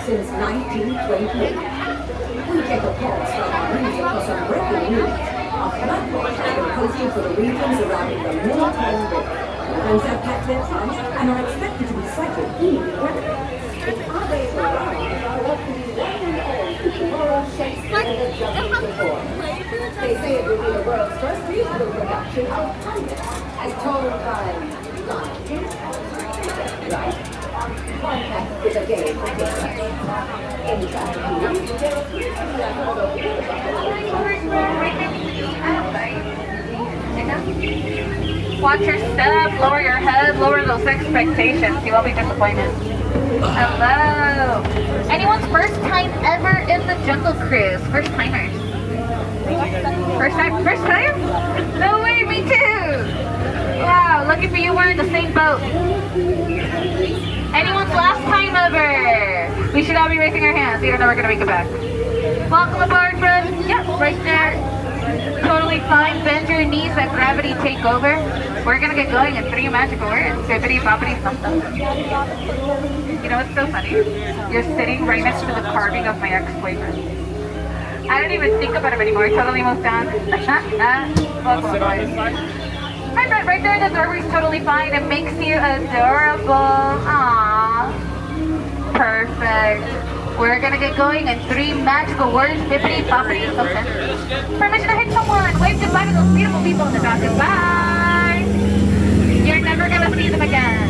Since 1928. We take a pause from our music for some breaking news. A flood watch has been posted for the regions surrounding the Morrison River. Those have packed their trunks and are expected to be sighted in the weather. Are they around? What can be one and all to tomorrow's Shakespeare Jungle Report? They say it will be the world's first musical production of Hamlet, as told by Right? Contact with a game for tickets. In traffic, there appears to be Watch your step, lower your head, lower those expectations. You won't be disappointed. Hello. Anyone's first time ever in the Jungle Cruise? First timers. First time? First time? No way, me too. Wow, lucky for you, we're in the same boat. Anyone's last time ever? We should all be raising our hands, even though we're gonna make it back. Welcome aboard, friends. Yep, right there. Totally fine. Bend your knees, let gravity take over. We're gonna get going in 3 magical words. Bippity boppity something. You know what's so funny? You're sitting right next to the carving of my ex-boyfriend. I don't even think about him anymore. I totally moved on. Welcome aboard. Hi, Brett, right there in the doorway is totally fine. It makes you adorable. Aww. Perfect. We're gonna get going in 3 magical words. Bippity boppity something. Permission to hit someone. Wave goodbye to those beautiful people in the back. Goodbye. You're never gonna see them again.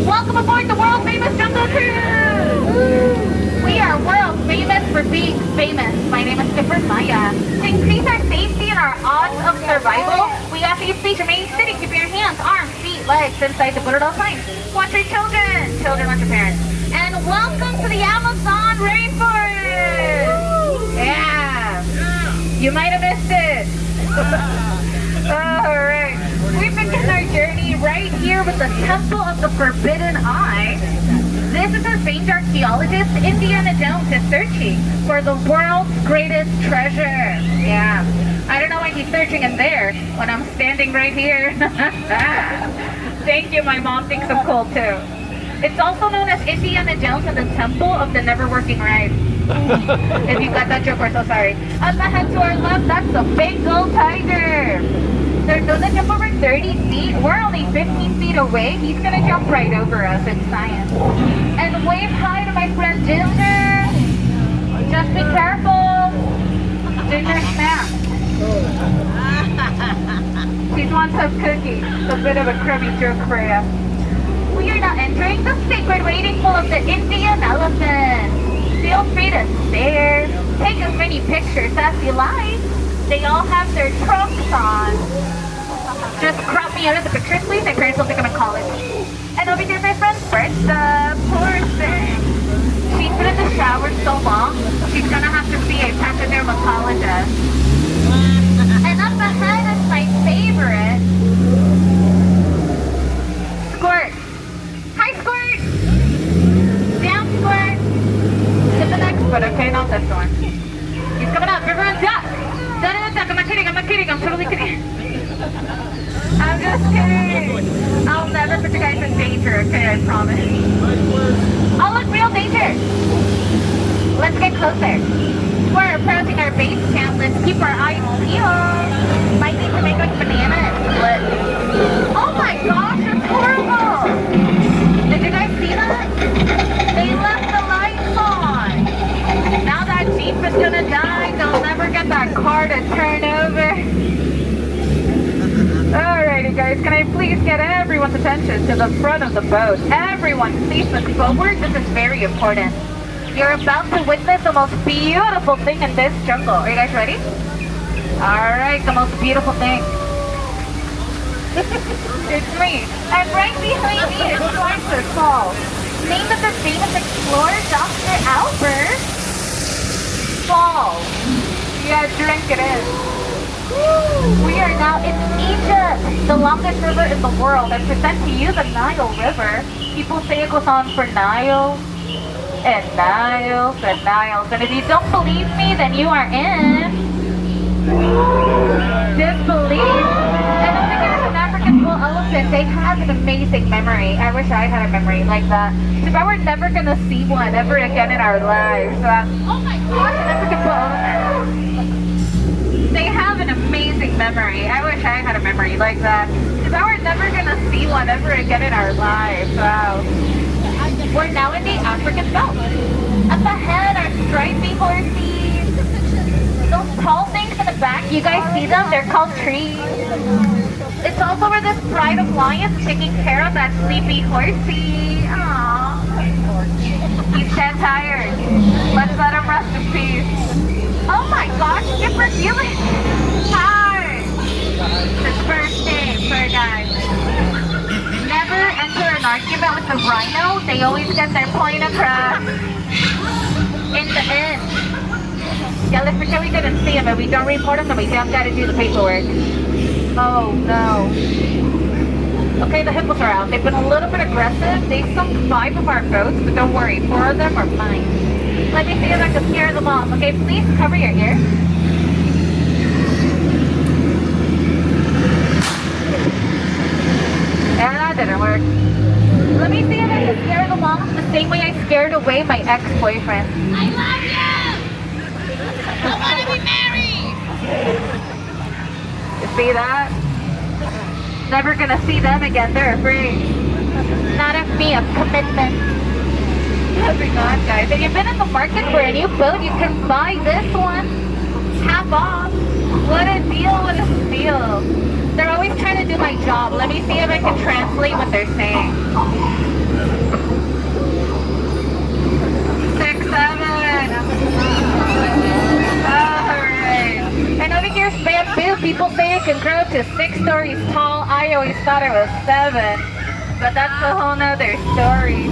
Welcome aboard the world famous Jungle Cruise. We are world famous for being famous. My name is Skipper Maya. To increase our safety and our odds of survival, we ask that you please remain sitting. Keep your hands, arms, feet, legs inside the boat at all times. Watch your children. Children, watch your parents. And welcome to the Amazon rainforest. Yeah. You might have missed it. All right. We begin our journey right here with the Temple of the Forbidden Eye. This is a famed archaeologist. Indiana Jones is searching for the world's greatest treasure. Yeah. I don't know why he's searching in there when I'm standing right here. Thank you, my mom thinks I'm cool too. It's also known as Indiana Jones and the Temple of the Never Working Ride. If you got that joke, we're so sorry. Up ahead to our left, that's the Bengal tiger. They're known to jump over 30 feet. We're only 15 feet away. He's gonna jump right over us. It's science. And wave hi to my friend Ginger. Just be careful. Ginger snap. She wants some cookies. It's a bit of a crummy joke for you. We are now entering the sacred wading pool of the Indian elephant. Feel free to stare. Take as many pictures as you like. They all have their trunks on. Just crop me out of the pictures, please. My parents don't think I'm in college. And over here, my friend Brenda. Poor thing. She's been in the shower so long, she's gonna have to see a pachydermatologist. And up ahead is my favorite. Squirt. Hi, Squirt. Down, Squirt. Get the next foot, okay? Not this one. He's coming up. Everyone duck. Duck. I'm not kidding. I'm totally kidding. I'm just kidding. I'll never put you guys in danger, okay? I promise. Oh, look, real danger. Let's get closer. We're approaching our base camp. Let's keep our eyes peeled. Might need to make like banana split. Oh my gosh, that's horrible. Did you guys see that? They left the lights on. Now that Jeep is gonna die. They'll never get that car to turn over. Alrighty guys, can I please get everyone's attention to the front of the boat? Everyone, please look forward. This is very important. You're about to witness the most beautiful thing in this jungle. Are you guys ready? Alright, the most beautiful thing. It's me. And right behind me is Schweitzer Falls, named after famous explorer Dr. Albert Falls. Yeah, drink it in. We are now in Egypt, the longest river in the world. I present to you the Nile River. People say it goes on for Nile and Niles and Niles. And if you don't believe me, then you are in disbelief. And over here is an African bull elephant, they have an amazing memory. I wish I had a memory like that. If I were never gonna see one ever again in our lives. Oh my gosh, an African bull elephant. They have an amazing memory. I wish I had a memory like that. If I were never gonna see one ever again in our lives. Wow. We're now in the African belt. Up ahead are stripy horses. Those tall things in the back, you guys see them? They're called trees. It's also where this pride of lions is taking care of that sleepy horsey. Aww. He's dead tired. Let's let him rest in peace. Oh my gosh, Skipper Felix. Hi. It's his first day, poor guy. Never enter an argument with the rhino. They always get their point across. In the end. Yeah, let's pretend we didn't see him and we don't report him, then we don't gotta do the paperwork. Oh no. Okay, the hippos are out. They've been a little bit aggressive. They sunk 5 of our boats, but don't worry, 4 of them are mine. Let me see if I can scare them off. Okay, please cover your ears. And that didn't work. Let me see if I can scare them off the same way I scared away my ex-boyfriend. I love you! I want to be married! You see that? Never gonna see them again, they're afraid. Not of me, of commitment. Moving on, guys. If you've been in the market for a new boat, you can buy this one. Half off. What a deal, what a steal. They're always trying to do my job. Let me see if I can translate what they're saying. 6, 7. Alright. And over here's bamboo. People say it can grow to 6 stories tall. I always thought it was 7. But that's a whole nother story.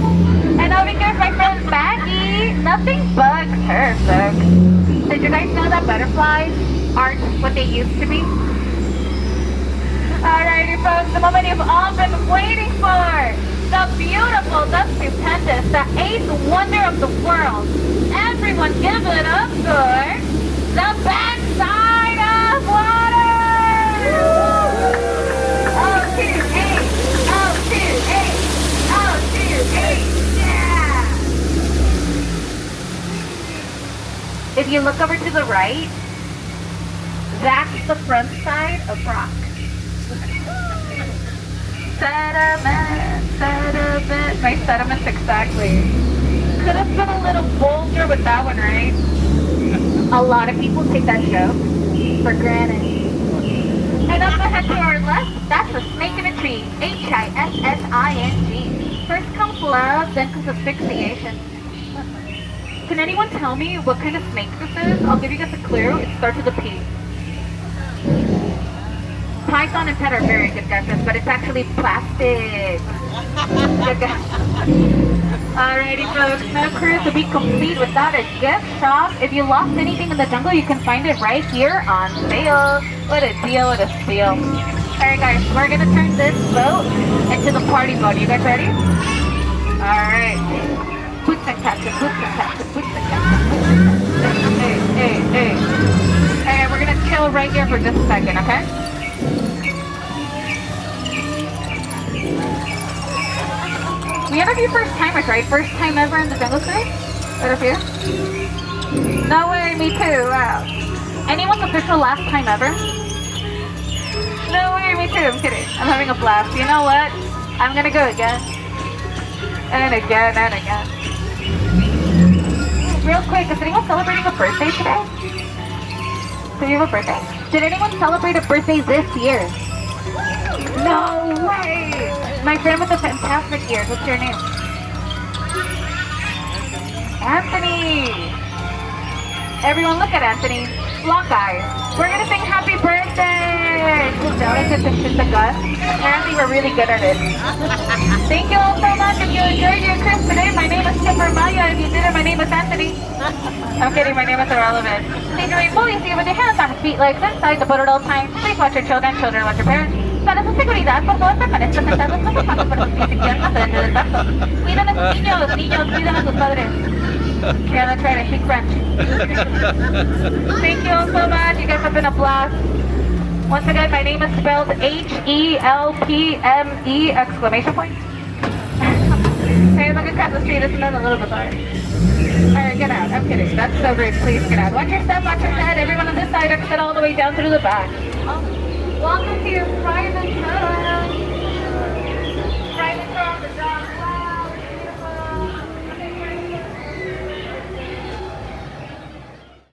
And over here's my friend Maggie. Nothing bugs her, folks. Did you guys know that butterflies aren't what they used to be? Alrighty, folks, the moment you've all been waiting for. The beautiful, the stupendous, the 8th wonder of the world. Everyone give it up for the backside of water! Oh, 2, 8. Oh, 2, 8. Oh, 2, 8. Yeah! If you look over to the right, that's the front side of rock. Sediment. My sediments, exactly. Could have been a little bolder with that one, right? A lot of people take that joke for granted. And up ahead to our left, that's a snake in a tree. Hissing. First comes love, then comes asphyxiation. Can anyone tell me what kind of snake this is? I'll give you guys a clue. It starts with a P. Python and pet are very good guesses, but it's actually plastic. Good guess. Alrighty, folks. No cruise to be complete without a gift shop. If you lost anything in the jungle, you can find it right here on sale. What a deal, what a steal. Alright, guys. We're going to turn this boat into the party boat. You guys ready? Alright. Boots and captain, boots and captain, boots and captain. Hey. Alright, we're going to chill right here for just a second, okay? We have a few first timers, right? First time ever in the jungle space? Right up here? No way, me too, wow. Anyone's official last time ever? No way, me too, I'm kidding. I'm having a blast. You know what? I'm gonna go again. And again, and again. Real quick, is anyone celebrating a birthday today? Do you have a birthday? Did anyone celebrate a birthday this year? No way! My friend with the fantastic ears, what's your name? Anthony! Everyone look at Anthony. Lock eyes. We're gonna sing happy birthday! Apparently we're really good at it. Thank you all so much. If you enjoyed your cruise today, my name is Skipper Maya. If you didn't, my name is Anthony. I'm kidding, my name is irrelevant. Please remain fully seated with your hands on feet, legs inside the boat at all times. Please watch your children, watch your parents. Para su seguridad, por favor, permanezcan sentados con sus manos por sus pies izquierdos dentro del barco. Cuiden a sus niños, cuiden a sus padres. Yeah, that's right, I speak French. Thank you all so much, you guys have been a blast. Once again, my name is spelled Helpme! Exclamation point. Hey, look across the street. Isn't that a little bizarre? Alright, get out. I'm kidding. That's so rude. Please get out. Watch your step, watch your head. Everyone on this side, exit all the way down through the back. Welcome to your private tour.